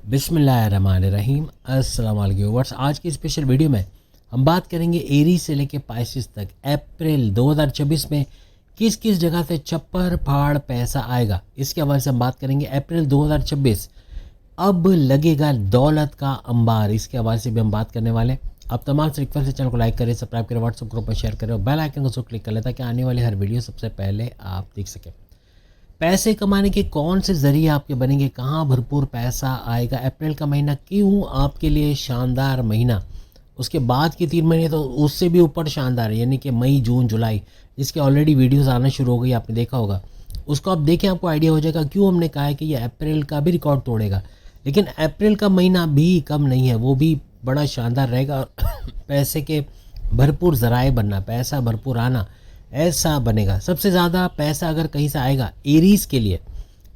बिस्मिल्लाहिर्रहमानिर्रहीम। अस्सलाम वालेकुम व्यूअर्स। आज की स्पेशल वीडियो में हम बात करेंगे एरीज से लेके पाइसेस तक अप्रैल 2024 में किस किस जगह से चप्पर फाड़ पैसा आएगा। इसके हवाले से हम बात करेंगे अप्रैल 2024 अब लगेगा दौलत का अंबार, इसके हवाले से भी हम बात करने वाले हैं। आप तमाम से रिक्वेस्ट है, चैनल को लाइक करें, सब्सक्राइब करें, व्हाट्सएप ग्रुप में शेयर करें और बेल आइकन को क्लिक कर लें ताकि आने वाली हर वीडियो सबसे पहले आप देख सकें। पैसे कमाने के कौन से ज़रिए आपके बनेंगे, कहाँ भरपूर पैसा आएगा, अप्रैल का महीना क्यों आपके लिए शानदार महीना, उसके बाद के 3 महीने तो उससे भी ऊपर शानदार है, यानी कि मई जून जुलाई, जिसके ऑलरेडी वीडियोस आना शुरू हो गई, आपने देखा होगा। उसको आप देखें, आपको आइडिया हो जाएगा क्यों हमने कहा है कि ये अप्रैल का भी रिकॉर्ड तोड़ेगा। लेकिन अप्रैल का महीना भी कम नहीं है, वो भी बड़ा शानदार रहेगा और पैसे के भरपूर ज़राए बनना, पैसा भरपूर आना, ऐसा बनेगा। सबसे ज़्यादा पैसा अगर कहीं से आएगा एरीज़ के लिए,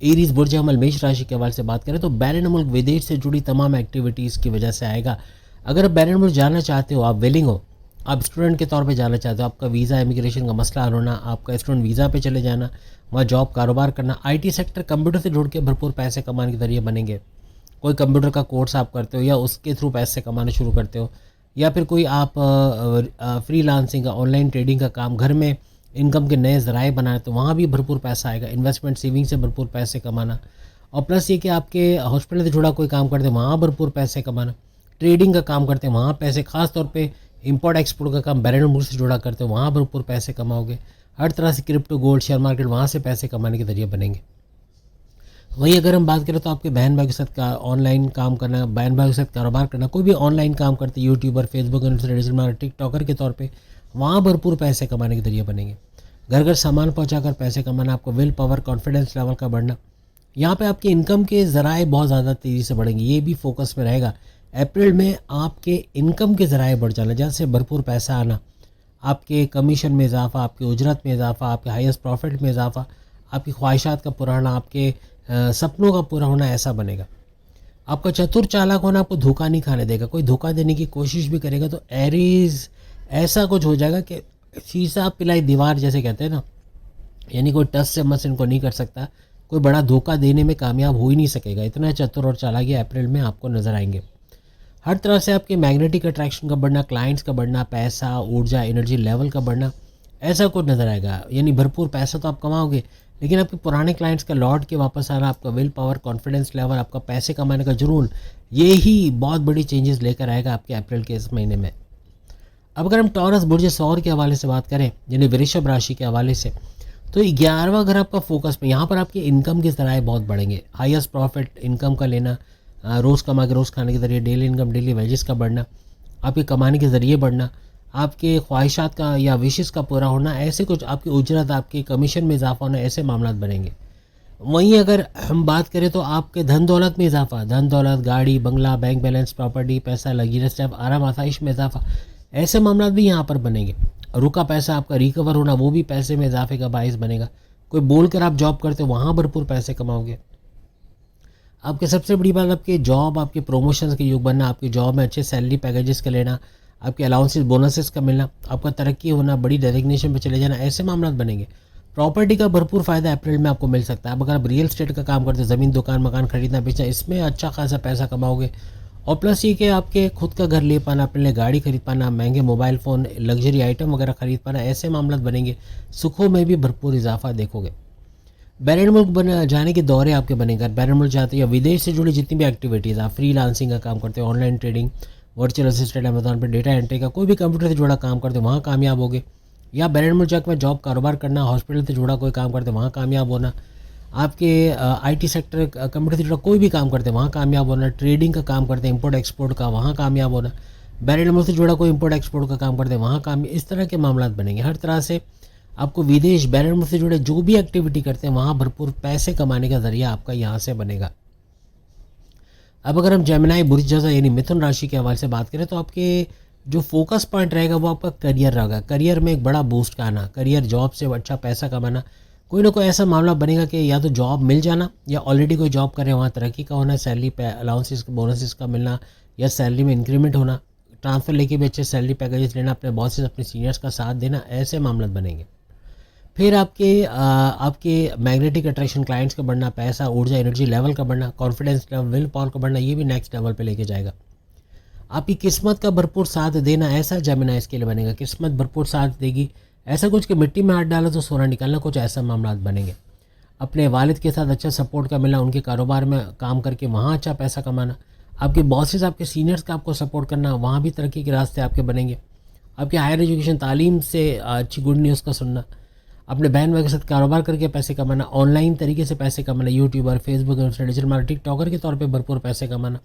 एरीज़ बुर्ज अमल मेष राशि के हवाले से बात करें तो बैरन मुल्क विदेश से जुड़ी तमाम एक्टिविटीज़ की वजह से आएगा। अगर आप बैरन मुल्क जाना चाहते हो, आप विलिंग हो, आप स्टूडेंट के तौर पे जाना चाहते हो, आपका वीज़ा इमिग्रेशन का मसला हल होना, आपका स्टूडेंट वीज़ा पे चले जाना, वहाँ जॉब कारोबार करना, IT सेक्टर कंप्यूटर से जुड़ के भरपूर पैसे कमाने के जरिए बनेंगे। कोई कंप्यूटर का कोर्स आप करते हो या उसके थ्रू पैसे कमाना शुरू करते हो, या फिर कोई आप फ्रीलांसिंग का ऑनलाइन ट्रेडिंग का काम, घर में इनकम के नए ज़राए बनाए तो वहाँ भी भरपूर पैसा आएगा। इन्वेस्टमेंट सेविंग से भरपूर पैसे कमाना, और प्लस ये कि आपके हॉस्पिटल से जुड़ा कोई काम करते हैं वहाँ भरपूर पैसे कमाना, ट्रेडिंग का काम करते हैं वहाँ पैसे, खास तौर पे इंपोर्ट एक्सपोर्ट का काम बैरन मुल्क से जुड़ा करते हो वहाँ भरपूर पैसे कमाओगे। हर तरह से क्रिप्टो, गोल्ड, शेयर मार्केट, वहाँ से पैसे कमाने के जरिए बनेंगे। वहीं अगर हम बात करें तो आपके बहन भाई के साथ का ऑनलाइन काम करना, बहन भाई के साथ कारोबार करना, कोई भी ऑनलाइन काम करते यूट्यूबर, फेसबुक, इंस्टाग्राम, टिकटॉकर के तौर पे वहाँ भरपूर पैसे कमाने के जरिए बनेंगे। घर घर सामान पहुंचाकर पैसे कमाना, आपको विल पावर, कॉन्फिडेंस लेवल का बढ़ना, यहाँ पे आपके इनकम के ज़राए बहुत ज़्यादा तेज़ी से बढ़ेंगे, ये भी फोकस में रहेगा। अप्रैल में आपके इनकम के ज़राए बढ़ जाना, जैसे भरपूर पैसा आना, आपके कमीशन में इजाफा, आपकी उजरत में इजाफा, आपके हाईएस्ट प्रॉफिट में इजाफा, आपकी ख्वाहिशात का पूरा होना, आपके सपनों का पूरा होना, ऐसा बनेगा। आपका चतुर चालाक होना आपको धोखा नहीं खाने देगा। कोई धोखा देने की कोशिश भी करेगा तो एरीज ऐसा कुछ हो जाएगा कि शीशा पिलाई दीवार जैसे कहते हैं ना, यानी कोई टस से मस इनको नहीं कर सकता, कोई बड़ा धोखा देने में कामयाब हो ही नहीं सकेगा। इतना चतुर और चालाकी अप्रैल में आपको नज़र आएंगे। हर तरह से आपके मैग्नेटिक अट्रैक्शन का बढ़ना, क्लाइंट्स का बढ़ना, पैसा, ऊर्जा, एनर्जी लेवल का बढ़ना, ऐसा कुछ नज़र आएगा। यानी भरपूर पैसा तो आप कमाओगे, लेकिन आपके पुराने क्लाइंट्स का लौट के वापस आना, आपका विल पावर, कॉन्फिडेंस लेवल, आपका पैसे कमाने का जुनून, ये ही बहुत बड़ी चेंजेस लेकर आएगा आपके अप्रैल के इस महीने में। अब अगर हम टॉरस बुर्ज सौर के हवाले से बात करें, यानी वृषभ राशि के हवाले से, तो 11वां घर आपका फोकस में, यहाँ पर आपके इनकम के ज़राए बहुत बढ़ेंगे। हाईएस्ट प्रॉफिट इनकम का लेना, रोज़ कमा के रोज़ खाने के ज़रिए डेली इनकम, डेली वेजेस का बढ़ना, आपके कमाने के ज़रिए बढ़ना, आपके ख्वाहिशात का या विशेष का पूरा होना, ऐसे कुछ, आपकी उजरत, आपके कमीशन में इजाफा होना, ऐसे मामला बनेंगे। वहीं अगर हम बात करें तो आपके धन दौलत में इजाफा, धन दौलत, गाड़ी, बंगला, बैंक बैलेंस, प्रॉपर्टी, पैसा, लग्जरियस लाइफ, आराम आसाइश में इजाफा, ऐसे मामला भी यहाँ पर बनेंगे। रुका पैसा आपका रिकवर होना, वो भी पैसे में इजाफे का बायस बनेगा। कोई बोलकर आप जॉब करते हो वहाँ भरपूर पैसे कमाओगे। आपके सबसे बड़ी बात, आपके जॉब, आपके प्रोमोशंस के योग बनना, आपकी जॉब में अच्छे सैलरी पैकेजेस का लेना, आपके अलाउंसेस, बोनसेस का मिलना, आपका तरक्की होना, बड़ी डेजिग्नेशन पे चले जाना, ऐसे मामला बनेंगे। प्रॉपर्टी का भरपूर फ़ायदा अप्रैल में आपको मिल सकता है। अब अगर आप रियल एस्टेट का काम करते हो, ज़मीन, दुकान, मकान खरीदना बेचना, इसमें अच्छा खासा पैसा कमाओगे। और प्लस ये कि आपके खुद का घर ले पाना, अपने लिए गाड़ी खरीद पाना, महंगे मोबाइल फ़ोन, लग्जरी आइटम वगैरह खरीद पाना, ऐसे मामला बनेंगे। सुखों में भी भरपूर इजाफा देखोगे। बैरन मुल्क बन जाने के दौरे आपके बनेंगे। बैरन मुल्क जाते हो या विदेश से जुड़ी जितनी भी एक्टिविटीज़, आप फ्रीलांसिंग का काम करते हो, online trading, virtual assistant, Amazon पर डेटा एंट्री का, कोई भी कंप्यूटर से जुड़ा काम करते हो वहाँ कामयाब होगे। या बैरन मुल्क जाकर में जॉब कारोबार करना, हॉस्पिटल से जुड़ा कोई काम करते हो वहाँ कामयाब होना, आपके IT सेक्टर, कंप्यूटर से जुड़ा कोई भी काम करते हैं वहाँ कामयाब होना, ट्रेडिंग का काम करते हैं, इंपोर्ट एक्सपोर्ट का, वहाँ कामयाब होना, बैरन मुल्क से जुड़ा कोई इंपोर्ट एक्सपोर्ट का काम करते हैं वहाँ कामयाब, इस तरह के मामला बनेंगे। हर तरह से आपको विदेश, बैरन मुल्क से जुड़े जो भी एक्टिविटी करते हैं वहाँ भरपूर पैसे कमाने का जरिया आपका यहाँ से बनेगा। अब अगर हम जेमिनी बुर्ज जैसा यानी मिथुन राशि के हवाले से बात करें तो आपके जो फोकस पॉइंट रहेगा वो आपका करियर रहेगा। करियर में एक बड़ा बूस्ट का आना, करियर, जॉब से अच्छा पैसा कमाना, कोई ना कोई ऐसा मामला बनेगा कि या तो जॉब मिल जाना या ऑलरेडी कोई जॉब कर रहे हैं वहाँ तरक्की का होना, सैलरी पे अलाउंसेस, बोनसेस का मिलना या सैलरी में इंक्रीमेंट होना, ट्रांसफ़र लेके भी अच्छे सैलरी पैकेजेस लेना, अपने बॉसेस, अपने सीनियर्स का साथ देना, ऐसे मामला बनेंगे। फिर आपके मैग्नेटिक अट्रैक्शन, क्लाइंट्स का बढ़ना, पैसा, ऊर्जा, एनर्जी लेवल का बढ़ना, कॉन्फिडेंस लेवल, विल पावर का बढ़ना, ये भी नेक्स्ट लेवल पे लेके जाएगा। आपकी किस्मत का भरपूर साथ देना, ऐसा जेमिनी इसके लिए बनेगा। किस्मत भरपूर साथ देगी, ऐसा कुछ कि मिट्टी में हाथ डालो तो सोना निकालना, कुछ ऐसा मामला बनेंगे। अपने वालिद के साथ अच्छा सपोर्ट का मिलना, उनके कारोबार में काम करके वहाँ अच्छा पैसा कमाना। आपके बॉसेस, आपके सीनियर्स का आपको सपोर्ट करना, वहाँ भी तरक्की के रास्ते आपके बनेंगे। आपके हायर एजुकेशन, तालीम से अच्छी गुड न्यूज़ का सुनना। अपने बहन भाई के साथ कारोबार करके पैसे कमाना, ऑनलाइन तरीके से पैसे कमाना, YouTuber, Facebook, Insta, digital marketing, TikToker के तौर पे भरपूर पैसे कमाना।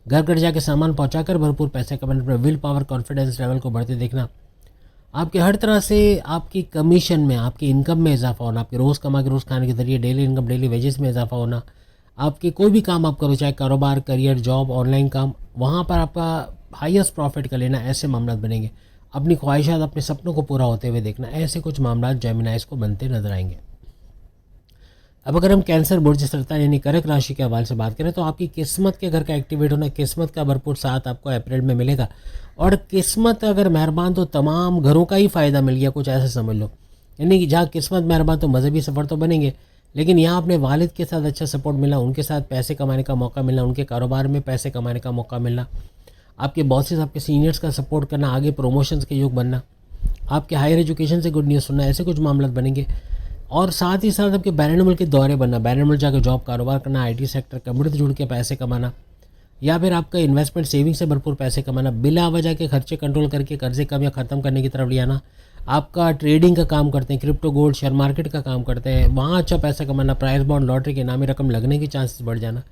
घर घर जाके सामान पहुंचाकर भरपूर पैसे कमाना। अपने विल पावर, कॉन्फिडेंस लेवल को बढ़ते देखना। आपके हर तरह से आपकी कमीशन में, आपकी इनकम में इजाफा होना, आपके रोज़ कमा के रोज़ खाने के जरिए डेली इनकम, डेली वेजेस में इजाफा होना। आपके कोई भी काम आप करो, चाहे कारोबार, करियर, जॉब, ऑनलाइन काम, वहाँ पर आपका हाईएस्ट प्रॉफिट का लेना, ऐसे मामला बनेंगे। अपनी ख्वाहिशात, अपने सपनों को पूरा होते हुए देखना, ऐसे कुछ मामला जेमिनाइज को बनते नजर आएंगे। अब अगर हम कैंसर, बुर्ज सरतान यानी कर्क राशि के हवाले से बात करें तो आपकी किस्मत के घर का एक्टिवेट होना, किस्मत का भरपूर साथ आपको अप्रैल में मिलेगा। और किस्मत अगर मेहरबान तो तमाम घरों का ही फ़ायदा मिल गया, कुछ ऐसा समझ लो। यानी कि जहाँ किस्मत मेहरबान तो मजहबी सफ़र तो बनेंगे, लेकिन यहाँ अपने वालिद के साथ अच्छा सपोर्ट मिलना, उनके साथ पैसे कमाने का मौका मिलना, उनके कारोबार में पैसे कमाने का मौका मिलना, आपके बॉसेस, आपके सीनियर्स का सपोर्ट करना, आगे प्रमोशंस के योग बनना, आपके हायर एजुकेशन से गुड न्यूज़ सुनना, ऐसे कुछ मामला बनेंगे। और साथ ही साथ आपके बैरून मुल्क के दौरे बनना, बैरून मुल्क जाकर जॉब, कारोबार करना, आईटी सेक्टर, कंप्यूटर से जुड़ के पैसे कमाना, या फिर आपका इन्वेस्टमेंट, सेविंग से भरपूर पैसे कमाना, बिला वजह के खर्चे कंट्रोल करके कर्जे कम या ख़त्म करने की तरफ ले आना। आपका ट्रेडिंग का काम करते हैं, क्रिप्टो, गोल्ड, शेयर मार्केट का काम करते हैं, वहाँ अच्छा पैसा कमाना, प्राइस बॉन्ड, लॉटरी के इनामी रकम लगने के चांसेस बढ़ जाना।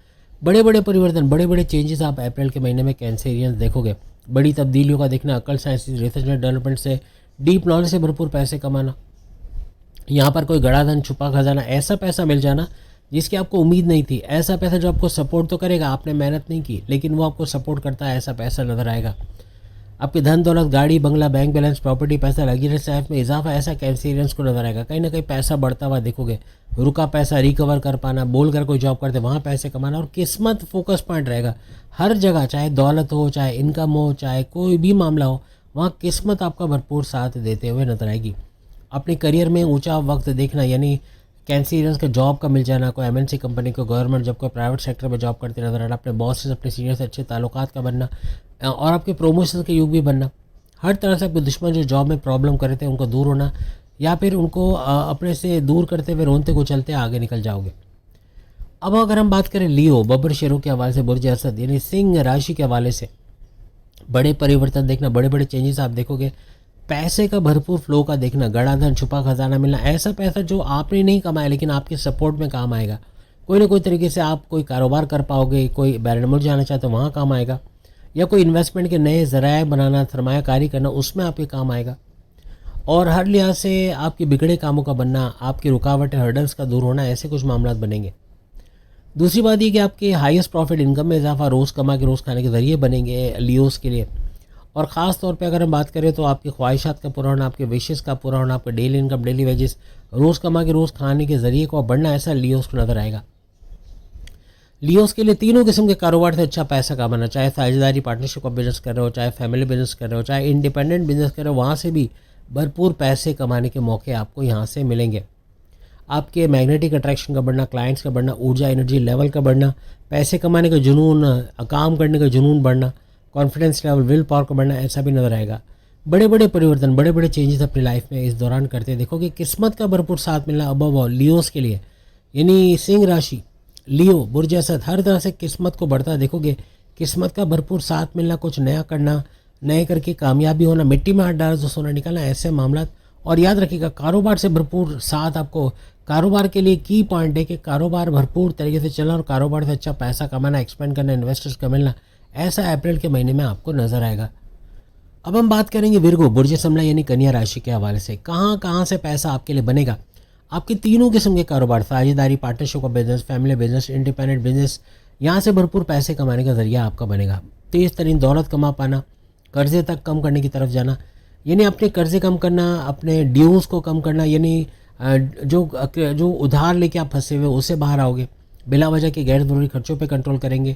बड़े बड़े परिवर्तन, बड़े बड़े चेंजेस आप अप्रैल के महीने में कैंसेरियंस देखोगे। बड़ी तब्दीलियों का देखना, अकल, साइंस, रिसर्च एंड डेवलपमेंट से, डीप नॉलेज से भरपूर पैसे कमाना। यहाँ पर कोई गड़ा धन, छुपा खजाना, ऐसा पैसा मिल जाना जिसकी आपको उम्मीद नहीं थी, ऐसा पैसा जो आपको सपोर्ट तो करेगा, आपने मेहनत नहीं की लेकिन वो आपको सपोर्ट करता है, ऐसा पैसा नजर आएगा। आपके धन दौलत, गाड़ी, बंगला, बैंक बैलेंस, प्रॉपर्टी, पैसा, लग्जरियस लाइफ में इजाफा, ऐसा कैंसेरियंस को नजर आएगा। कहीं ना कहीं पैसा बढ़ता हुआ देखोगे। रुका पैसा रिकवर कर पाना, बोल कर कोई जॉब करते वहाँ पैसे कमाना, और किस्मत फोकस पॉइंट रहेगा हर जगह, चाहे दौलत हो, चाहे इनकम हो, चाहे कोई भी मामला हो, वहाँ किस्मत आपका भरपूर साथ देते हुए नजर आएगी। अपने करियर में ऊंचा वक्त देखना, यानी कैंसियर्स का जॉब का मिल जाना, कोई एमएनसी कंपनी को, गवर्नमेंट जॉब, कोई प्राइवेट सेक्टर में जॉब करते नजर आना, अपने बॉस से, अपने सीनियर से अच्छे ताल्लुकात का बनना, और आपके प्रोमोशन के युग भी बनना। हर तरह से आपके दुश्मन जो जॉब में प्रॉब्लम कर रहे थे उनको दूर होना, या फिर उनको अपने से दूर करते हुए रोनते कुचलते आगे निकल जाओगे। अब अगर हम बात करें लियो, बब्बर शेरों के हवाले से, बुर्ज असद यानी सिंह राशि के हवाले से, बड़े परिवर्तन देखना, बड़े बड़े चेंजेस आप देखोगे। पैसे का भरपूर फ्लो का देखना, गड़ा धन, छुपा खजाना मिलना, ऐसा पैसा जो आपने नहीं कमाया लेकिन आपके सपोर्ट में काम आएगा। कोई ना कोई तरीके से आप कोई कारोबार कर पाओगे, कोई बैरून मुल्क जाना चाहते हो वहाँ काम आएगा, या कोई इन्वेस्टमेंट के नए ज़राए बनाना, सरमायाकारी करना, उसमें आपके काम आएगा। और हर लिहाज से आपके बिगड़े कामों का बनना, आपकी रुकावटें, हर्डल्स का दूर होना, ऐसे कुछ मामला बनेंगे। दूसरी बात ये कि आपके हाईएस्ट प्रॉफिट, इनकम में इजाफा, रोज़ कमा के रोज़ खाने के ज़रिए बनेंगे लियोस के लिए। और ख़ास तौर पे अगर हम बात करें तो आपकी ख्वाहिशात का पूरा होना, आपके विशेष का पूरा होना, आपके डेली इनकम, डेली वेजेस, रोज़ कमा के रोज़ खाने के ज़रिए को बढ़ना, ऐसा लियोस को नजर आएगा। लियोस के लिए तीनों किस्म के कारोबार से अच्छा पैसा कमाना, चाहे साझेदारी, पार्टनरशिप का बिजनेस कर रहे हो, चाहे फैमिली बिजनेस कर रहे हो, चाहे इंडिपेंडेंट बिजनेस कर रहे हो, वहाँ से भी भरपूर पैसे कमाने के मौके आपको यहाँ से मिलेंगे। आपके मैग्नेटिक अट्रैक्शन का बढ़ना, क्लाइंट्स का बढ़ना, ऊर्जा, एनर्जी लेवल का बढ़ना, पैसे कमाने का जुनून, काम करने का जुनून बढ़ना, कॉन्फिडेंस लेवल, विल पावर का बढ़ना, ऐसा भी नजर आएगा। बड़े बड़े परिवर्तन, बड़े बड़े चेंजेस अपनी लाइफ में इस दौरान करते देखोगे। किस्मत का भरपूर साथ मिलना अबव ऑल लियोस के लिए, यानी सिंह राशि, लियो, बुर्ज असद, हर तरह से किस्मत को बढ़ता देखोगे। किस्मत का भरपूर साथ मिलना, कुछ नया करना, नए करके कामयाबी होना, मिट्टी में हाथ डाल तो सोना निकालना, ऐसे मामला। और याद रखिएगा, कारोबार से भरपूर साथ आपको, कारोबार के लिए की पॉइंट है कि कारोबार भरपूर तरीके से चलना और कारोबार से अच्छा पैसा कमाना, एक्सपेंड करना, इन्वेस्टर्स का मिलना, ऐसा अप्रैल के महीने में आपको नजर आएगा। अब हम बात करेंगे विर्गो, बुर्ज समला यानी कन्या राशि के हवाले से, कहाँ कहाँ से पैसा आपके लिए बनेगा। आपके तीनों किस्म के कारोबार, साझेदारी, पार्टनरशिप का business, family business, independent business, यहाँ से भरपूर पैसे कमाने का जरिया आपका बनेगा। तेज़ तरीन दौलत कमा पाना, कर्जे तक कम करने की तरफ जाना, यानी अपने कर्जे कम करना, अपने ड्यूज़ को कम करना, यानी जो उधार लेके आप फंसे हुए उससे बाहर आओगे। बिला वजह के गैर ज़रूरी खर्चों पे कंट्रोल करेंगे।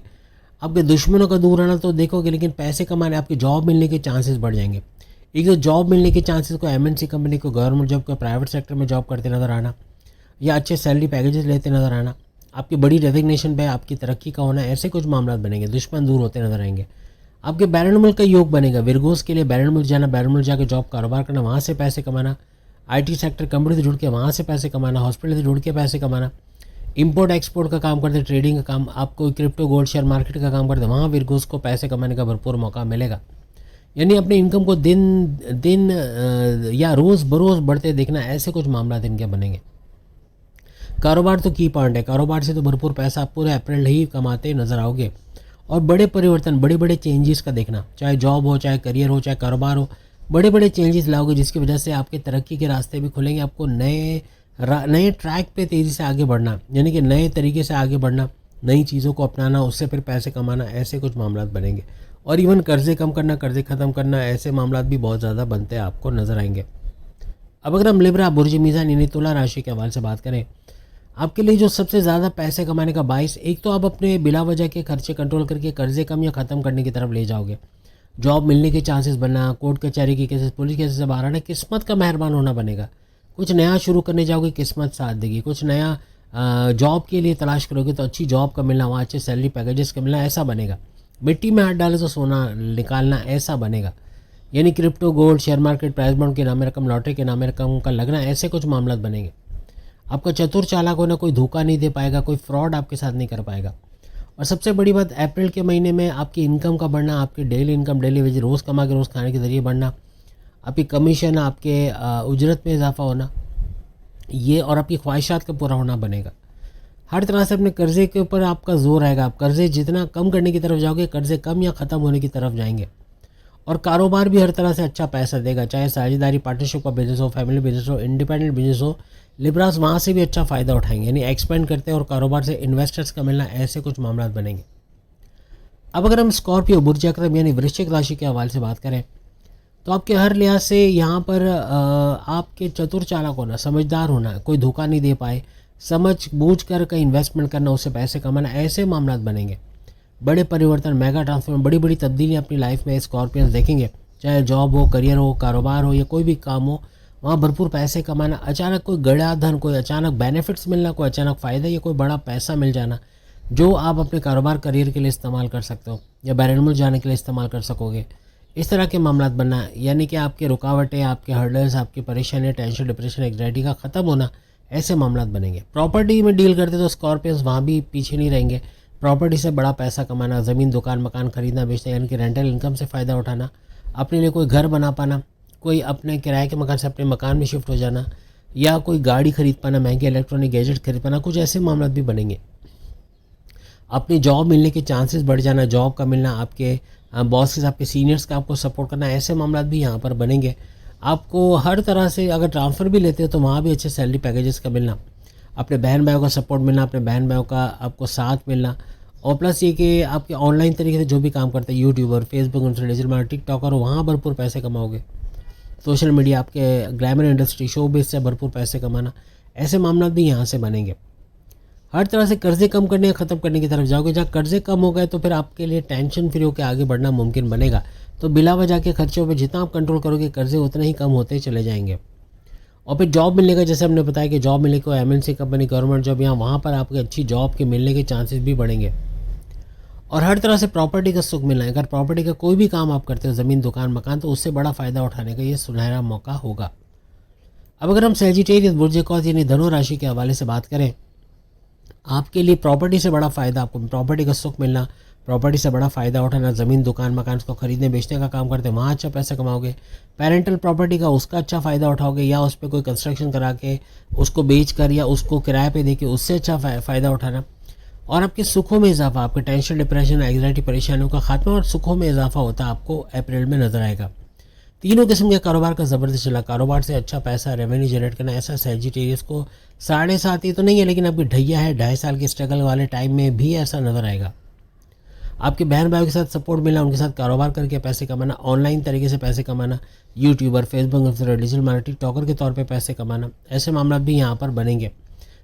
आपके दुश्मनों का दूर रहना तो देखोगे, लेकिन पैसे कमाने, आपकी जॉब मिलने के चांसेस बढ़ जाएंगे। एक तो जॉब मिलने के चांसेस को एमएनसी कंपनी को, गवर्नमेंट जॉब को, प्राइवेट सेक्टर में जॉब करते नजर आना या अच्छे सैलरी पैकेजेस लेते नजर आना, आपकी बड़ी रेजिग्नेशन पे आपकी तरक्की का होना, ऐसे कुछ मामला बनेंगे। दुश्मन दूर होते नजर आएंगे। आपके बैरन मुल्क का योग बनेगा। विरगोस के लिए बैरन मुल्क जाना, बैरन मुल्क जाकर जॉब कारोबार करना, वहाँ से पैसे कमाना, आईटी सेक्टर कंपनी से जुड़ के वहाँ से पैसे कमाना, हॉस्पिटल से जुड़ के पैसे कमाना, इंपोर्ट एक्सपोर्ट का काम करते, ट्रेडिंग का काम, आपको क्रिप्टो गोल्ड शेयर मार्केट का काम करते, वहाँ विरगोस को पैसे कमाने का भरपूर मौका मिलेगा। यानी अपने इनकम को दिन दिन या रोज़ बरोज़ बढ़ते देखना, ऐसे कुछ मामला इनके बनेंगे। कारोबार तो की पॉइंट है। कारोबार से तो भरपूर पैसा आप पूरे अप्रैल ही कमाते नजर आओगे। और बड़े परिवर्तन, बड़े बड़े चेंजेस का देखना, चाहे जॉब हो, चाहे करियर हो, चाहे कारोबार हो, बड़े बड़े चेंजेस लाओगे जिसकी वजह से आपके तरक्की के रास्ते भी खुलेंगे। आपको नए ट्रैक पे तेज़ी से आगे बढ़ना, यानी कि नए तरीके से आगे बढ़ना, नई चीज़ों को अपनाना, उससे फिर पैसे कमाना, ऐसे कुछ मामला बनेंगे। और इवन कर्जे कम करना, कर्जे ख़त्म करना, ऐसे मामला भी बहुत ज़्यादा बनते हैं आपको नज़र आएंगे। अब अगर हम लिब्रा बुर्ज मीज़ान यानी तुला राशि के हवाले से बात करें, आपके लिए जो सबसे ज़्यादा पैसे कमाने का बाइस, एक तो आप अपने बिला वजह के खर्चे कंट्रोल करके कर्जे कम या ख़त्म करने की तरफ ले जाओगे। जॉब मिलने के चांसेस बनना, कोर्ट कचहरी के केसेस, पुलिस केसेस से बाहर आना, किस्मत का मेहरबान होना बनेगा। कुछ नया शुरू करने जाओगे, किस्मत साथ देगी। कुछ नया जॉब के लिए तलाश करोगे तो अच्छी जॉब का मिलना, वहाँ अच्छे सैलरी पैकेजेस का मिलना, ऐसा बनेगा। मिट्टी में हाथ डाले तो सोना निकालना, ऐसा बनेगा। यानी crypto gold share market, price bond के नामे रकम, लॉटरी के नामे रकम का लगना, ऐसे कुछ मामला बनेंगे। आपका चतुर चालाक होना, कोई धोखा नहीं दे पाएगा, कोई फ्रॉड आपके साथ नहीं कर पाएगा। और सबसे बड़ी बात, अप्रैल के महीने में आपकी इनकम का बढ़ना, आपकी डेली इनकम, डेली वेज, रोज़ कमा के रोज़ खाने के ज़रिए बढ़ना, आपकी कमीशन, आपके उजरत में इजाफा होना, ये और आपकी ख्वाहिशात का पूरा होना बनेगा। हर तरह से अपने कर्जे के ऊपर आपका जोर आएगा। आप कर्जे जितना कम करने की तरफ जाओगे, कर्जे कम या ख़त्म होने की तरफ जाएंगे। और कारोबार भी हर तरह से अच्छा पैसा देगा, चाहे साझेदारी, पार्टनरशिप का बिजनेस हो, फैमिली बिजनेस हो, इंडिपेंडेंट बिजनेस हो, लिब्रास वहाँ से भी अच्छा फ़ायदा उठाएंगे। यानी एक्सपेंड करते हैं और कारोबार से इन्वेस्टर्स का मिलना, ऐसे कुछ मामला बनेंगे। अब अगर हम स्कॉर्पियो बुर्ज अक्रम यानी वृश्चिक राशि के हवाले से बात करें, तो आपके हर लिहाज से यहाँ पर आपके चतुर चालाक होना, समझदार होना, कोई धोखा नहीं दे पाए, समझ बूझ कर कहीं इन्वेस्टमेंट करना, उससे पैसे कमाना, ऐसे मामला बनेंगे। बड़े परिवर्तन, मेगा ट्रांसफॉर्मेशन, बड़ी बड़ी तब्दीलियाँ अपनी लाइफ में स्कॉर्पियंस देखेंगे। चाहे जॉब हो, करियर हो, कारोबार हो या कोई भी काम हो, वहाँ भरपूर पैसे कमाना, अचानक कोई गड़ा धन, कोई अचानक बेनिफिट्स मिलना, कोई अचानक फ़ायदा या कोई बड़ा पैसा मिल जाना, जो आप अपने कारोबार करियर के लिए इस्तेमाल कर सकते हो या बैरन मुल्क जाने के लिए इस्तेमाल कर सकोगे। इस तरह के मामला बनना, यानी कि आपके रुकावटें, आपके हर्डल्स, आपकी परेशानी, टेंशन, डिप्रेशन, एंग्जाइटी का ख़त्म होना, ऐसे मामला बनेंगे। प्रॉपर्टी में डील करते तो स्कॉर्पियंस वहाँ भी पीछे नहीं रहेंगे। प्रॉपर्टी से बड़ा पैसा कमाना, ज़मीन, दुकान, मकान खरीदना बेचना, यानी कि रेंटल इनकम से फ़ायदा उठाना, अपने लिए कोई घर बना पाना, कोई अपने किराए के मकान से अपने मकान में शिफ्ट हो जाना, या कोई गाड़ी खरीद पाना, महंगे इलेक्ट्रॉनिक गैजेट खरीद पाना, कुछ ऐसे मामला भी बनेंगे। अपनी जॉब मिलने के चांसेस बढ़ जाना, जॉब का मिलना, आपके बॉसेस, आपके सीनियर्स का आपको सपोर्ट करना, ऐसे मामला भी यहाँ पर बनेंगे। आपको हर तरह से अगर ट्रांसफ़र भी लेते हो तो वहाँ भी अच्छे सैलरी पैकेजेस का मिलना, अपने बहन भाइयों का सपोर्ट मिलना, अपने बहन भाइयों का आपको साथ मिलना, और प्लस ये कि आपके ऑनलाइन तरीके से जो भी काम करते हैं, YouTuber, Facebook, digital marketing, TikToker, वहाँ भरपूर पैसे कमाओगे। सोशल मीडिया, आपके ग्लैमर इंडस्ट्री, शो बेस से भरपूर पैसे कमाना, ऐसे मामला भी यहाँ से बनेंगे। हर तरह से कर्जे कम करने या ख़त्म करने की तरफ जाओगे। जहाँ कर्जे कम हो गए तो फिर आपके लिए टेंशन फ्री होकर आगे बढ़ना मुमकिन बनेगा। तो बिला वजह के खर्चों पर जितना आप कंट्रोल करोगे, कर्जे उतने ही कम होते चले जाएंगे। और फिर जॉब मिलने का, जैसे हमने बताया कि जॉब मिलने को एमएनसी कंपनी, गवर्नमेंट जॉब, यहाँ वहाँ पर आपके अच्छी जॉब के मिलने के चांसेस भी बढ़ेंगे। और हर तरह से प्रॉपर्टी का सुख मिलना है। अगर प्रॉपर्टी का कोई भी काम आप करते हो, ज़मीन, दुकान, मकान, तो उससे बड़ा फ़ायदा उठाने का ये सुनहरा मौका होगा। अब अगर हम सैजिटेरियस बुर्ज कौस यानी धनु राशि के हवाले से बात करें, आपके लिए प्रॉपर्टी से बड़ा फ़ायदा, आपको प्रॉपर्टी का सुख मिलना, प्रॉपर्टी से बड़ा फ़ायदा उठाना, ज़मीन, दुकान, मकान को खरीदने बेचने का काम करते हैं, वहाँ अच्छा पैसा कमाओगे। पेरेंटल प्रॉपर्टी का, उसका अच्छा फ़ायदा उठाओगे, या उस पर कोई कंस्ट्रक्शन करा के उसको बेच कर या उसको किराए पे दे के उससे अच्छा फ़ायदा उठाना। और आपके सुखों में इजाफा, आपके टेंशन, डिप्रेशन, एंग्जाइटी, परेशानियों का खात्मा और सुखों में इजाफा होता आपको अप्रैल में नजर आएगा। तीनों किस्म के कारोबार का ज़बरदस्त चला, कारोबार से अच्छा पैसा, रेवेन्यू जनरेट करना, ऐसा सैजिटेरियस को 7.5 ये तो नहीं है, लेकिन आपकी ढैया है, 2.5 साल के स्ट्रगल वाले टाइम में भी ऐसा नजर आएगा। आपके बहन भाइयों के साथ सपोर्ट मिलना, उनके साथ कारोबार करके पैसे कमाना, ऑनलाइन तरीके से पैसे कमाना, YouTuber, Facebook, digital marketing, TikToker के तौर पे पैसे कमाना, ऐसे मामला भी यहाँ पर बनेंगे।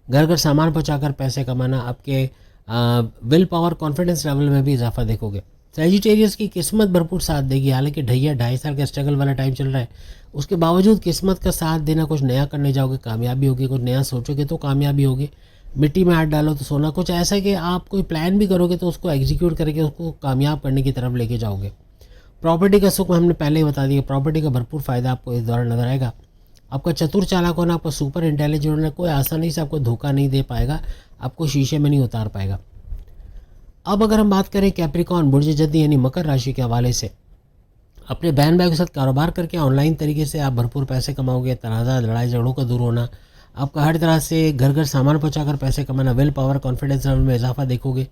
घर घर सामान पहुँचाकर पैसे कमाना, आपके विल पावर, कॉन्फिडेंस लेवल में भी इजाफा देखोगे। सैजिटेरियस की किस्मत भरपूर साथ देगी। हालांकि ढैया 2.5 साल का स्ट्रगल वाला टाइम चल रहा है, उसके बावजूद किस्मत का साथ देना, कुछ नया करने जाओगे कामयाबी होगी, कुछ नया सोचोगे तो कामयाबी होगी। मिट्टी में हाथ डालो तो सोना, कुछ ऐसा कि आप कोई प्लान भी करोगे तो उसको एग्जीक्यूट करके उसको कामयाब करने की तरफ लेके जाओगे। प्रॉपर्टी का सुख हमने पहले ही बता दिया, प्रॉपर्टी का भरपूर फायदा आपको इस दौरान नजर आएगा। आपका चतुर चालाक होना, आपका सुपर इंटेलिजेंट होना, कोई आसानी से आपको धोखा नहीं दे पाएगा, आपको शीशे में नहीं उतार पाएगा। अब अगर हम बात करें कैप्रिकॉन बुर्ज जद्दी यानी मकर राशि के हवाले से, अपने बहन भाई के साथ कारोबार करके ऑनलाइन तरीके से आप भरपूर पैसे कमाओगे। तनाज़ा, लड़ाई झगड़ों का दूर होना, आपका हर तरह से घर घर सामान पहुंचाकर पैसे कमाना, विल पावर, कॉन्फिडेंस लेवल में इजाफा देखोगे।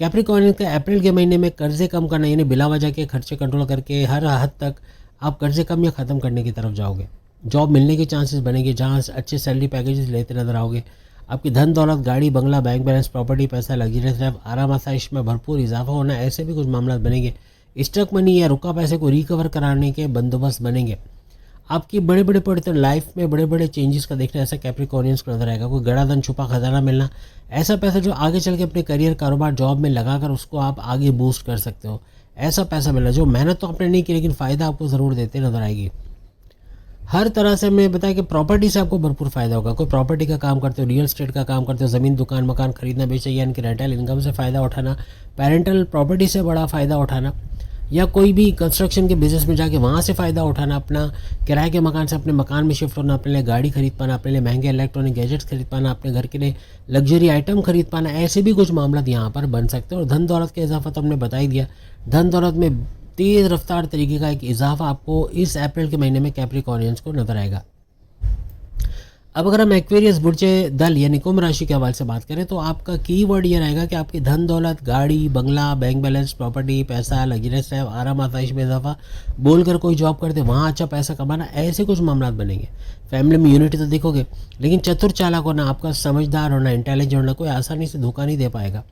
कैप्रिकॉन का अप्रैल के महीने में कर्जे कम करना यानी बिला वजह के खर्चे कंट्रोल करके हर हद तक आप कर्जे कम या ख़त्म करने की तरफ जाओगे। जॉब मिलने के चांसेस बनेंगे जहाँ अच्छे सैलरी पैकेजेस लेते नजर आओगे। आपकी धन दौलत, गाड़ी, बंगला, बैंक बैलेंस, प्रॉपर्टी, पैसा, लग्जरियस लाइफ, आराम आसाइश में भरपूर इजाफा होना, ऐसे भी कुछ मामला बनेंगे। स्टक मनी या रुका पैसे को रिकवर कराने के बंदोबस्त बनेंगे। आपकी बड़े बड़े पड़ते लाइफ में बड़े बड़े चेंजेस का देखना ऐसा कैप्रिकॉर्नियंस को नजर आएगा। कोई गड़ा धन, छुपा खजाना मिलना, ऐसा पैसा जो आगे चल के अपने करियर, कारोबार, जॉब में लगाकर उसको आप आगे बूस्ट कर सकते हो, ऐसा पैसा मिलना जो मेहनत तो आपने नहीं की लेकिन फ़ायदा आपको ज़रूर देते नजर आएगी। हर तरह से मैं बताया कि प्रॉपर्टी से आपको भरपूर फायदा होगा। कोई प्रॉपर्टी का काम करते हो, रियल एस्टेट का काम करते हो, ज़मीन, दुकान, मकान खरीदना बेचना या इनकी रेंटल इनकम से फ़ायदा उठाना, पेरेंटल प्रॉपर्टी से बड़ा फ़ायदा उठाना, या कोई भी कंस्ट्रक्शन के बिजनेस में जाके वहाँ से फ़ायदा उठाना, अपना किराए के मकान से अपने मकान में शिफ्ट होना, अपने लिए गाड़ी खरीद पाना, अपने लिए महंगे इलेक्ट्रॉनिक गैजेट्स खरीद पाना, अपने घर के लिए लग्जरी आइटम खरीद पाना, ऐसे भी कुछ मामला यहाँ पर बन सकते हैं। और धन दौलत का इजाफा तो हमने बता ही दिया। धन दौलत में तेज़ रफ्तार तरीके का एक इजाफा आपको इस अप्रैल के महीने में कैप्रिकॉर्नियंस को नजर आएगा। अब अगर हम एक्वेरियस बुर्ज दल यानी कुंभ राशि के हवाले से बात करें तो आपका कीवर्ड ये रहेगा कि आपकी धन दौलत, गाड़ी, बंगला, बैंक बैलेंस, प्रॉपर्टी, पैसा, लग्जरियस लाइफ, आराम आसाइश में इजाफा, बोलकर कोई जॉब करते वहाँ अच्छा पैसा कमाना, ऐसे कुछ मामला बनेंगे। फैमिली में यूनिटी तो देखोगे लेकिन चतुर चालाक होना, आपका समझदार होना, इंटेलिजेंट होना, कोई आसानी से धोखा नहीं दे पाएगा।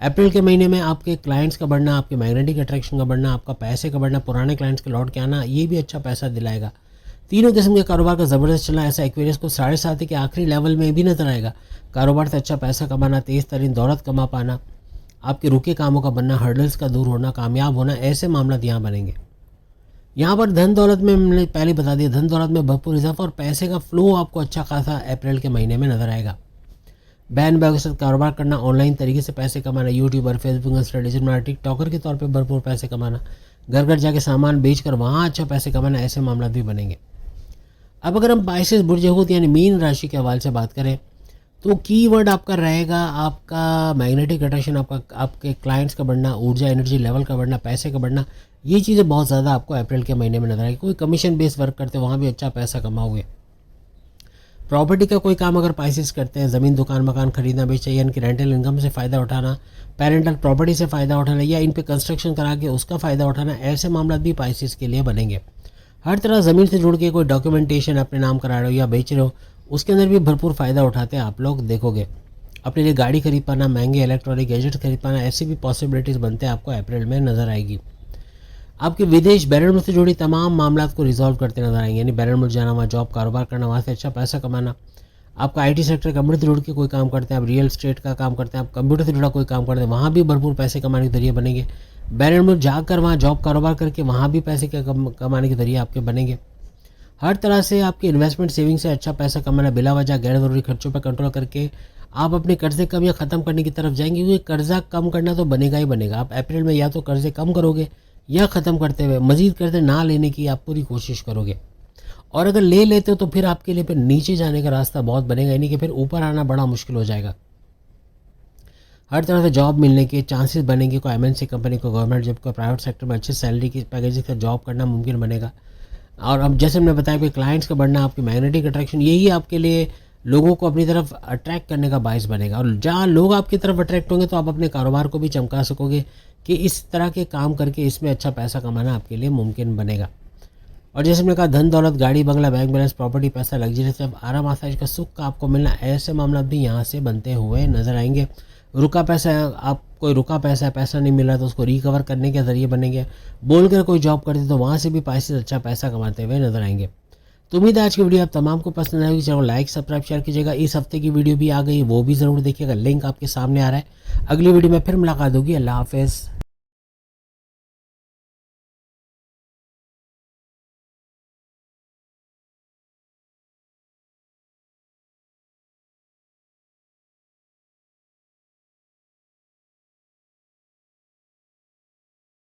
अप्रैल के महीने में आपके क्लाइंट्स का बढ़ना, आपके मैग्नेटिक अट्रैक्शन का बढ़ना, आपका पैसे का बढ़ना, पुराने क्लाइंट्स के लौट के आना, ये भी अच्छा पैसा दिलाएगा। तीनों किस्म के कारोबार का ज़बरदस्त चलना, ऐसा एक्वेरियस को 7.5 के आखिरी लेवल में भी नजर आएगा। कारोबार से अच्छा पैसा कमाना, तेज़ तरीन दौलत कमा पाना, आपके रुके कामों का बनना, हर्डल्स का दूर होना, कामयाब होना, ऐसे मामला यहाँ बनेंगे। यहाँ पर धन दौलत में हमने पहले बता दिया, धन दौलत में भरपूर इजाफा और पैसे का फ्लो आपको अच्छा खासा अप्रैल के महीने में नजर आएगा। बहन भाई के साथ कारोबार करना, ऑनलाइन तरीके से पैसे कमाना, YouTuber, Facebook, Insta, digital TikToker के तौर पे भरपूर पैसे कमाना, घर घर जाके सामान बेचकर वहाँ अच्छा पैसे कमाना, ऐसे मामला भी बनेंगे। अब अगर हम पाइसेस बुर्ज हूत यानी मीन राशि के हवाले से बात करें तो कीवर्ड आपका रहेगा आपका मैग्नेटिक अट्रैक्शन, आपके क्लाइंट्स का बढ़ना, ऊर्जा एनर्जी लेवल का बढ़ना, पैसे का बढ़ना, ये चीज़ें बहुत ज़्यादा आपको अप्रैल के महीने में नजर आएगी। कोई कमीशन बेस्ड वर्क करते हो वहाँ भी अच्छा पैसा कमाओगे। प्रॉपर्टी का कोई काम अगर पाइसेस करते हैं, ज़मीन, दुकान, मकान खरीदना बेचना या इनकी रेंटल इनकम से फ़ायदा उठाना, पेरेंटल प्रॉपर्टी से फ़ायदा उठाना या इन पे कंस्ट्रक्शन करा के उसका फ़ायदा उठाना, ऐसे मामला भी पाइसेस के लिए बनेंगे। हर तरह ज़मीन से जुड़ के कोई डॉक्यूमेंटेशन अपने नाम करा रहे हो या बेच रहे हो, उसके अंदर भी भरपूर फ़ायदा उठाते हैं आप लोग देखोगे। अपने लिए गाड़ी खरीद पाना, महंगे इलेक्ट्रॉनिक गैजेट खरीद पाना, ऐसी भी पॉसिबिलिटीज़ बनते हैं आपको अप्रैल में नजर आएगी। आपके विदेश, बैरन मुल्क से जुड़ी तमाम मामला को रिजॉल्व करते नजर आएंगे, यानी बैरन मुल्क जाना, वहाँ जॉब, कारोबार करना, वहाँ से अच्छा पैसा कमाना। आपका आईटी सेक्टर, कंप्यूटर से जुड़ के कोई काम करते हैं, आप रियल एस्टेट का काम करते हैं, आप कंप्यूटर से जुड़ा कोई काम करते हैं, वहाँ भी भरपूर पैसे कमाने के जरिए बनेंगे। बैरन मुल्क जाकर वहाँ जॉब, कारोबार करके वहाँ भी पैसे कमाने के जरिए आपके बनेंगे। हर तरह से आपकी इन्वेस्टमेंट, सेविंग से अच्छा पैसा कमाना, बिला वजह गैर ज़रूरी खर्चों पर कंट्रोल करके आप अपने कर्जे कम या ख़त्म करने की तरफ जाएंगे, क्योंकि कर्जा कम करना तो बनेगा ही बनेगा। आप अप्रैल में या तो कर्जे कम करोगे या ख़त्म करते हुए मज़ीद कर्जे ना लेने की आप पूरी कोशिश करोगे। और अगर ले लेते हो तो फिर आपके लिए फिर नीचे जाने का रास्ता बहुत बनेगा, यानी कि फिर ऊपर आना बड़ा मुश्किल हो जाएगा। हर तरह से जॉब मिलने के चांसेस बनेंगे। कोई एमएनसी कंपनी, को गवर्नमेंट जॉब, को प्राइवेट सेक्टर में अच्छे सैलरी की पैकेज का जॉब करना मुमकिन बनेगा। और अब जैसे हमने बताया कि क्लाइंट्स का बढ़ना, आपकी मैग्नेटिक अट्रैक्शन, यही आपके लिए लोगों को अपनी तरफ अट्रैक्ट करने का बायस बनेगा। और जहाँ लोग आपकी तरफ अट्रैक्ट होंगे तो आप अपने कारोबार को भी चमका सकोगे कि इस तरह के काम करके इसमें अच्छा पैसा कमाना आपके लिए मुमकिन बनेगा। और जैसे हमने कहा, धन दौलत, गाड़ी, बंगला, बैंक बैलेंस, प्रॉपर्टी, पैसा, लग्जरी, आराम आसाइश का सुख का आपको मिलना, ऐसे मामला भी यहाँ से बनते हुए नजर आएंगे। रुका पैसा, आप कोई रुका पैसा नहीं मिल रहा तो उसको रिकवर करने के जरिए बनेंगे। बोलकर कोई जॉब करते तो वहाँ से भी पैसे अच्छा पैसा कमाते हुए नजर आएंगे। तो उम्मीद है आज की वीडियो आप तमाम को पसंद आएगी। चैनल को लाइक, सब्सक्राइब, शेयर कीजिएगा। इस हफ्ते की वीडियो भी आ गई, वो भी ज़रूर देखिएगा, लिंक आपके सामने आ रहा है। अगली वीडियो में फिर मुलाकात होगी। अल्लाह हाफिज़।